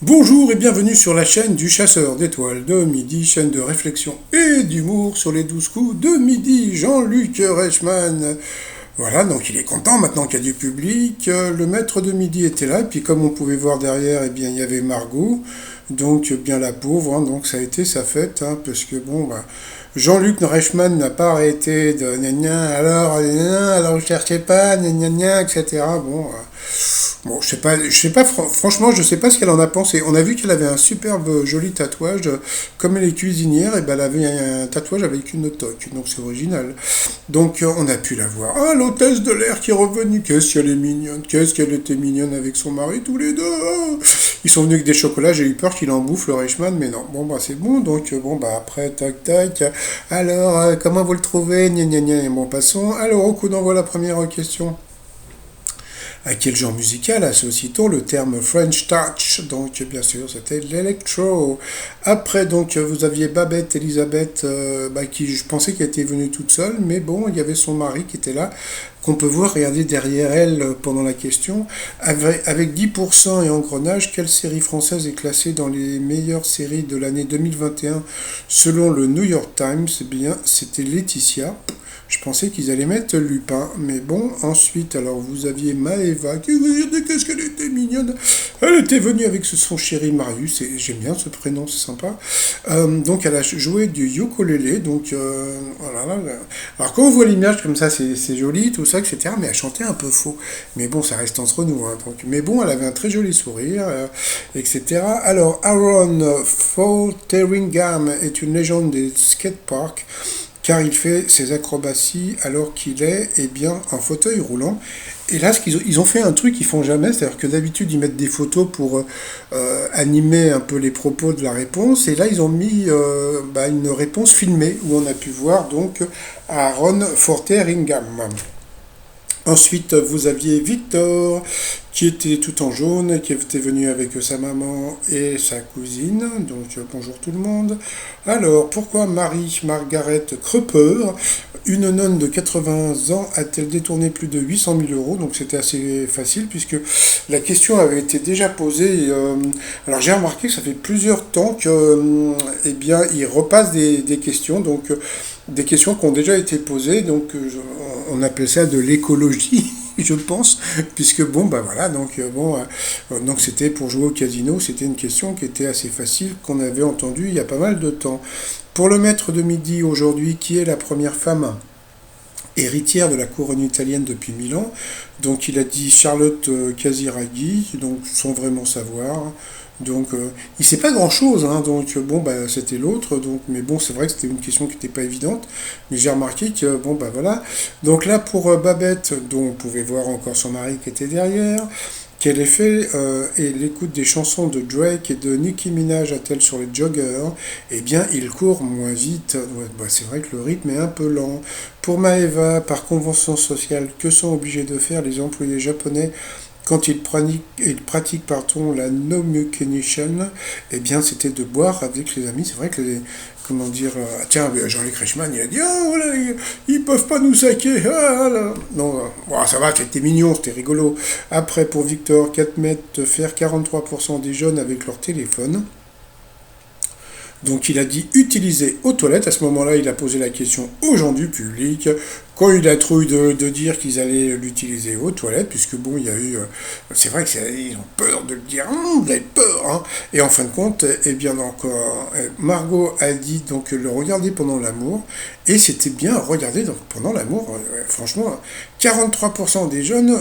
Bonjour et bienvenue sur la chaîne du chasseur d'étoiles de midi, chaîne de réflexion et d'humour sur les 12 coups de midi, Jean-Luc Reichmann. Voilà, donc il est content maintenant qu'il y a du public. Le maître de midi était là, et puis comme on pouvait voir derrière, eh bien il y avait Margot, donc bien la pauvre, hein, donc ça a été sa fête, hein, parce que bon, bah, Jean-Luc Reichmann n'a pas arrêté de gna gna, alors je cherchais pas, gna gna, etc. Bon, je sais pas, franchement, je sais pas ce qu'elle en a pensé. On a vu qu'elle avait un superbe joli tatouage, comme elle est cuisinière, et ben elle avait un tatouage avec une toque, donc c'est original. Donc on a pu la voir. Ah, l'hôtesse de l'air qui est revenue, qu'est-ce qu'elle est mignonne, qu'est-ce qu'elle était mignonne avec son mari tous les deux. Ah, ils sont venus avec des chocolats, j'ai eu peur qu'il en bouffe le Reichmann, mais non. Bon bah c'est bon, donc bon bah après tac tac. Alors comment vous le trouvez, gna gna gna. Bon passons. Alors au coup d'envoi la première question. À quel genre musical associe-t-on le terme French Touch? Donc, bien sûr, c'était l'électro. Après, donc, vous aviez Babette Elisabeth, qui je pensais qu'elle était venue toute seule, mais bon, il y avait son mari qui était là, qu'on peut voir regarder derrière elle pendant la question. Avec 10% et engrenage, quelle série française est classée dans les meilleures séries de l'année 2021 selon le New York Times? Eh bien, c'était Laetitia. Je pensais qu'ils allaient mettre Lupin, mais bon, ensuite, alors vous aviez Maëva, qui regardez qu'est-ce qu'elle était mignonne. Elle était venue avec son chéri Marius, et j'aime bien ce prénom, c'est sympa. Donc elle a joué du ukulélé, donc voilà. Alors quand on voit l'image comme ça, c'est joli, tout ça, etc. Mais elle chantait un peu faux. Mais bon, ça reste entre nous. Hein, donc, mais bon, elle avait un très joli sourire, etc. Alors Aaron Fotheringham est une légende des skateparks car il fait ses acrobaties alors qu'il est bien en fauteuil roulant. Et là, ils ont fait un truc qu'ils font jamais, c'est-à-dire que d'habitude ils mettent des photos pour animer un peu les propos de la réponse, et là ils ont mis une réponse filmée où on a pu voir donc Aaron Forter-Ingham. Ensuite, vous aviez Victor, qui était tout en jaune, qui était venu avec sa maman et sa cousine. Donc, bonjour tout le monde. Alors, pourquoi Marie-Margaret Crepeur, une nonne de 80 ans, a-t-elle détourné plus de 800 000 euros? Donc, c'était assez facile, puisque la question avait été déjà posée. Alors, j'ai remarqué que ça fait plusieurs temps que, il repasse des questions. Donc, des questions qui ont déjà été posées, donc on appelle ça de l'écologie, je pense, puisque bon, bah voilà, donc c'était pour jouer au casino, c'était une question qui était assez facile, qu'on avait entendue il y a pas mal de temps. Pour le maître de midi aujourd'hui, qui est la première femme héritière de la couronne italienne depuis 1000 ans. Donc il a dit Charlotte Casiraghi, donc sans vraiment savoir. Donc il ne sait pas grand-chose, hein, donc bon bah c'était l'autre, donc mais bon c'est vrai que c'était une question qui n'était pas évidente, mais j'ai remarqué que bon bah voilà. Donc là pour Babette, dont on pouvait voir encore son mari qui était derrière, quel effet et l'écoute des chansons de Drake et de Nicki Minaj a-t-elle sur les joggers? Eh bien, il court moins vite. Ouais, bah, c'est vrai que le rythme est un peu lent. Pour Maeva, par convention sociale, que sont obligés de faire les employés japonais quand ils pratiquent la no-mukenishon? Eh bien, c'était de boire avec les amis. C'est vrai que comment dire, tiens, Jean-Luc Reichmann, il a dit, ah, voilà, ils peuvent pas nous saquer, ah, là. Non, bon, ça va, c'était mignon, c'était rigolo. Après, pour Victor, 4 mètres, de faire 43% des jeunes avec leur téléphone. Donc il a dit utiliser aux toilettes. À ce moment-là, il a posé la question aux gens du public. Quand il a trouvé de dire qu'ils allaient l'utiliser aux toilettes, puisque bon, il y a eu... c'est vrai qu'ils ont peur de le dire. Vous avez peur, hein. Et en fin de compte, eh bien encore, Margot a dit donc le regarder pendant l'amour. Et c'était bien regarder donc, pendant l'amour. Franchement, 43% des jeunes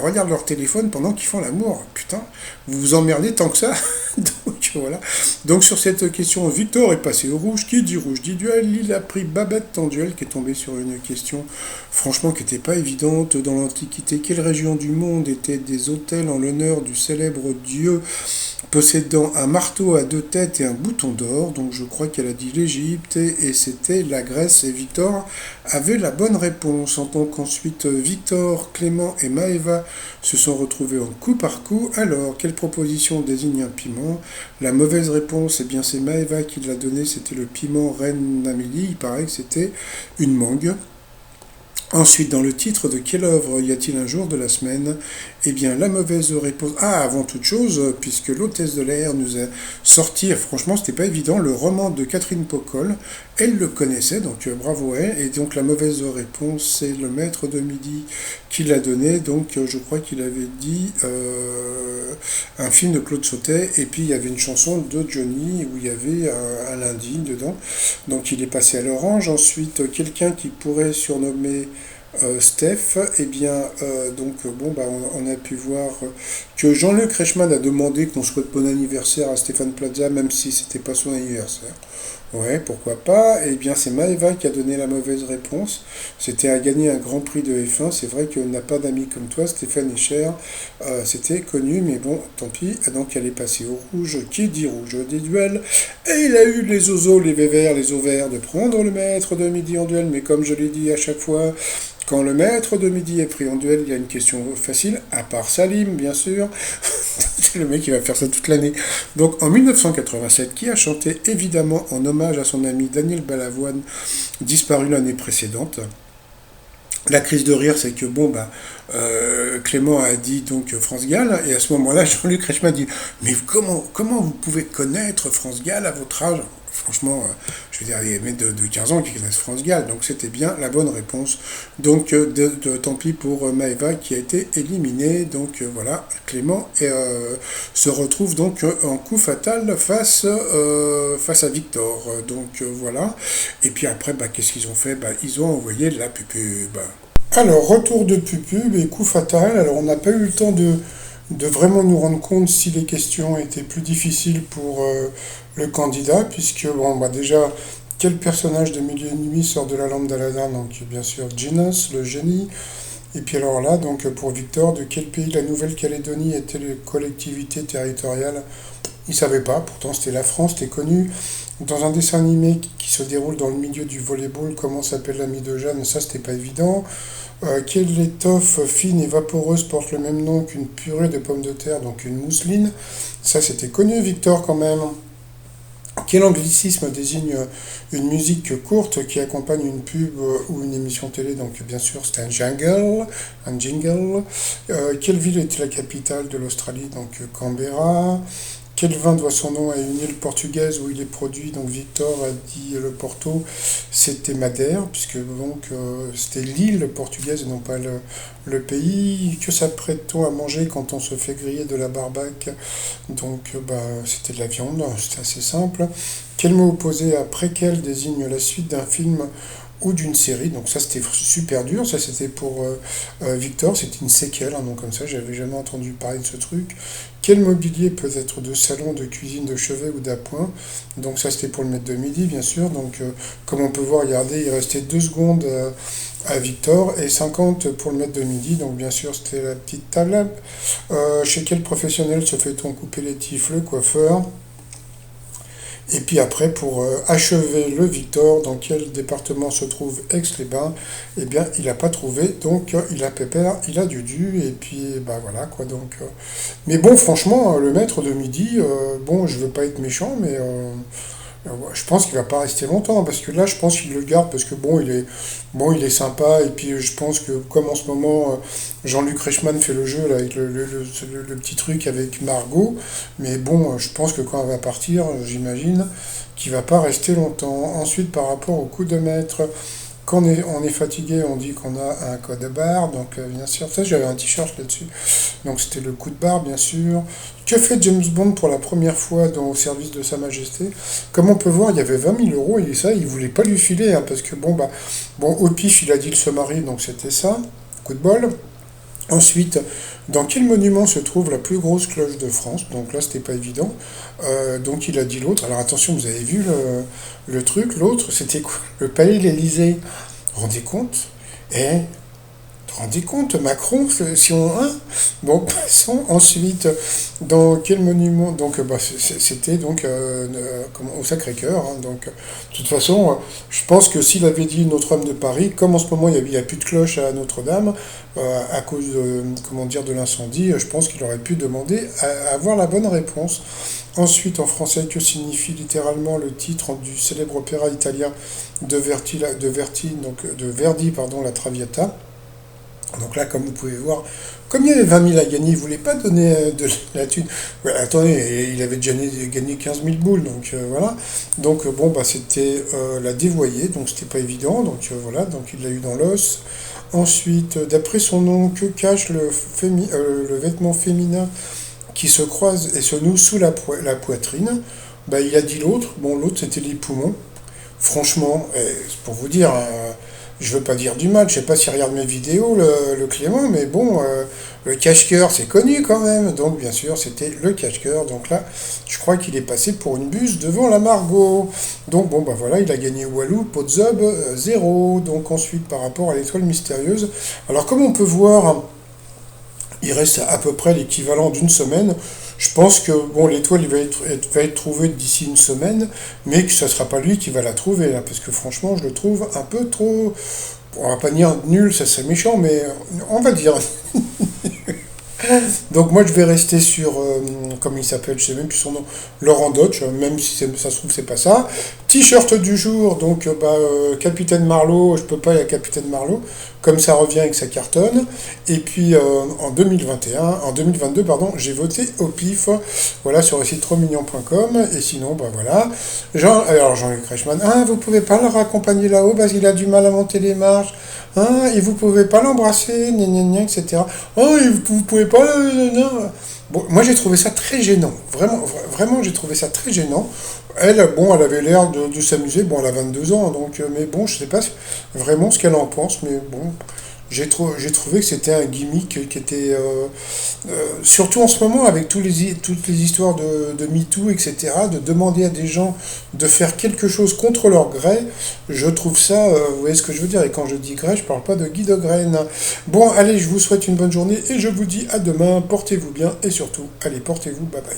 regardent leur téléphone pendant qu'ils font l'amour. Putain, vous vous emmerdez tant que ça. Donc voilà. Donc sur cette question, Victor est passé au rouge. Qui dit rouge dit duel. Il a pris Babette en duel, qui est tombé sur une question franchement qui n'était pas évidente. Dans l'Antiquité, quelle région du monde étaient des autels en l'honneur du célèbre dieu possédant un marteau à deux têtes et un bouton d'or? Donc je crois qu'elle a dit l'Égypte et c'était la Grèce, et Victor avait la bonne réponse. Donc ensuite Victor, Clément et Maëva se sont retrouvés en coup par coup. Alors quelle proposition désigne un piment? La mauvaise réponse, eh bien c'est Maëva qui l'a donné, c'était le piment Reine Amélie, il paraît que c'était une mangue. Ensuite, dans le titre de quelle œuvre y a-t-il un jour de la semaine? Eh bien, la mauvaise réponse. Ah, avant toute chose, puisque l'hôtesse de l'air nous a sorti, franchement, c'était pas évident, le roman de Catherine Poccol. Elle le connaissait, donc bravo à elle. Et donc, la mauvaise réponse, c'est le maître de midi qui l'a donné. Donc, je crois qu'il avait dit un film de Claude Sautet. Et puis, il y avait une chanson de Johnny où il y avait un lundi dedans. Donc, il est passé à l'orange. Ensuite, quelqu'un qui pourrait surnommer Steph, eh bien, bon, bah, on a pu voir que Jean-Luc Reichmann a demandé qu'on souhaite bon anniversaire à Stéphane Plaza, même si c'était pas son anniversaire. Ouais, pourquoi pas. Eh bien, c'est Maëva qui a donné la mauvaise réponse. C'était à gagner un grand prix de F1. C'est vrai qu'on n'a pas d'amis comme toi, Stéphane Echer. C'était connu, mais bon, tant pis. Donc, elle est passée au rouge. Qui dit rouge des duels. Et il a eu les oiseaux, les vévères, les ovaires de prendre le maître de midi en duel. Mais comme je l'ai dit à chaque fois, quand le maître de midi est pris en duel, il y a une question facile, à part Salim, bien sûr. C'est le mec qui va faire ça toute l'année. Donc en 1987, qui a chanté évidemment en hommage à son ami Daniel Balavoine, disparu l'année précédente. La crise de rire, c'est que bon, bah, Clément a dit donc France Gall, et à ce moment-là, Jean-Luc Reichmann dit mais comment vous pouvez connaître France Gall à votre âge? Franchement, je veux dire, il y a des mecs de 15 ans qui connaissent France Gall, donc c'était bien la bonne réponse. Donc, tant pis pour Maëva qui a été éliminée. Donc voilà, Clément se retrouve donc en coup fatal face à Victor. Donc voilà. Et puis après, bah, qu'est-ce qu'ils ont fait? Bah, ils ont envoyé la pupube. Alors, retour de pupube et coup fatal. Alors, on n'a pas eu le temps de vraiment nous rendre compte si les questions étaient plus difficiles pour le candidat, puisque, bon, bah déjà, quel personnage de Mille et une nuits sort de la lampe d'Aladin? Donc, bien sûr, Genos, le génie. Et puis alors là, donc pour Victor, de quel pays la Nouvelle-Calédonie était la collectivité territoriale? Il ne savait pas, pourtant c'était la France, c'était connu. Dans un dessin animé qui se déroule dans le milieu du volleyball, comment s'appelle l'ami de Jeanne? Ça, c'était pas évident. Quelle étoffe fine et vaporeuse porte le même nom qu'une purée de pommes de terre, donc une mousseline? Ça, c'était connu, Victor, quand même. Quel anglicisme désigne une musique courte qui accompagne une pub ou une émission télé? Donc, bien sûr, c'est un jingle. Un jingle. Quelle ville était la capitale de l'Australie? Donc, Canberra. Quel vin doit son nom à une île portugaise où il est produit? Donc Victor a dit le Porto, c'était Madère, puisque donc c'était l'île portugaise et non pas le pays. Que s'apprête-t-on à manger quand on se fait griller de la barbaque? Donc bah, c'était de la viande, c'est assez simple. Quel mot opposé à préquel désigne la suite d'un film ou d'une série? Donc ça c'était super dur, ça c'était pour Victor, c'était une séquelle, un nom comme ça, j'avais jamais entendu parler de ce truc. Quel mobilier peut être de salon, de cuisine, de chevet ou d'appoint? Donc ça c'était pour le maître de midi bien sûr, donc comme on peut voir, regardez, il restait 2 secondes à Victor et 50 pour le maître de midi, donc bien sûr c'était la petite table. Chez quel professionnel se fait-on couper les tifles? Coiffeur. Et puis après, pour achever le Victor, dans quel département se trouve Aix-les-Bains? Eh bien, il n'a pas trouvé, donc il a pépère, il a Dudu, et puis bah voilà quoi. Donc, mais bon, franchement, le maître de midi, bon, je veux pas être méchant, mais ouais, je pense qu'il va pas rester longtemps, parce que là, je pense qu'il le garde, parce que bon, il est sympa, et puis je pense que comme en ce moment, Jean-Luc Reichmann fait le jeu là, avec le petit truc avec Margot, mais bon, je pense que quand elle va partir, j'imagine qu'il va pas rester longtemps. Ensuite, par rapport au coup de maître, quand on est fatigué, on dit qu'on a un code barre, donc bien sûr, ça j'avais un t-shirt là-dessus, donc c'était le coup de barre bien sûr. Que fait James Bond pour la première fois au service de Sa Majesté? Comme on peut voir, il y avait 20 000 euros et ça, il voulait pas lui filer, hein, parce que bon, au pif, il a dit il se marie, donc c'était ça, coup de bol. Ensuite, dans quel monument se trouve la plus grosse cloche de France? Donc là, c'était pas évident. Donc il a dit l'autre. Alors attention, vous avez vu le truc. L'autre, c'était quoi? Le palais de l'Élysée. Rendez compte? Eh, rendez compte, Macron, si on... Hein. Bon, passons ensuite, dans quel monument? Donc, bah, c'était donc au Sacré-Cœur. Hein, donc, de toute façon, je pense que s'il avait dit Notre-Dame de Paris, comme en ce moment il n'y a plus de cloche à Notre-Dame, à cause comment dire, de l'incendie, je pense qu'il aurait pu demander à avoir la bonne réponse. Ensuite, en français, que signifie littéralement le titre du célèbre opéra italien de Verdi, pardon, La Traviata? Donc là, comme vous pouvez voir, comme il y avait 20 000 à gagner, il ne voulait pas donner de la thune. Ouais, attendez, il avait déjà gagné 15 000 boules, donc voilà. Donc bon, bah, c'était la dévoyer, donc c'était pas évident, donc voilà, donc il l'a eu dans l'os. Ensuite, d'après son nom, que cache le vêtement féminin qui se croise et se noue sous la poitrine? Bah, il a dit l'autre, bon l'autre c'était les poumons. Franchement, c'est pour vous dire, je veux pas dire du mal, je sais pas s'il regarde mes vidéos, le Clément, mais bon, le cache-cœur, c'est connu quand même. Donc, bien sûr, c'était le cache-cœur. Donc là, je crois qu'il est passé pour une buse devant la Margot. Donc, bon, bah voilà, il a gagné Walou, Potzob, 0. Donc, ensuite, par rapport à l'étoile mystérieuse. Alors, comme on peut voir, il reste à peu près l'équivalent d'une semaine. Je pense que bon, l'étoile va être trouvée d'ici une semaine, mais que ce ne sera pas lui qui va la trouver, là, parce que franchement, je le trouve un peu trop. On va pas dire nul, ça serait méchant, mais on va dire. Donc moi je vais rester sur, comme il s'appelle, je sais même plus son nom, Laurent Dodge, même si ça se trouve c'est pas ça. T-shirt du jour, donc Capitaine Marlowe, je peux pas, il y a Capitaine Marlowe, comme ça revient avec sa cartonne. Et puis en 2021, en 2022, pardon, j'ai voté au pif, voilà, sur le site trotsmignon.com, et sinon, bah voilà. Alors Jean-Luc Reichmann, ah, vous pouvez pas le raccompagner là-haut parce qu'il a du mal à monter les marches, ah, et vous pouvez pas l'embrasser, gna gna gna, etc. Oh, et vous pouvez pas, non. Bon, moi j'ai trouvé ça très gênant, vraiment, vraiment j'ai trouvé ça très gênant. Elle, bon, elle avait l'air de s'amuser, bon, elle a 22 ans, donc, mais bon, je sais pas vraiment ce qu'elle en pense, mais bon, j'ai trouvé que c'était un gimmick qui était, surtout en ce moment, avec toutes les histoires de MeToo, etc., de demander à des gens de faire quelque chose contre leur gré, je trouve ça, vous voyez ce que je veux dire, et quand je dis gré, je parle pas de Guy de Graine. Bon, allez, je vous souhaite une bonne journée, et je vous dis à demain, portez-vous bien, et surtout, allez, portez-vous, bye bye.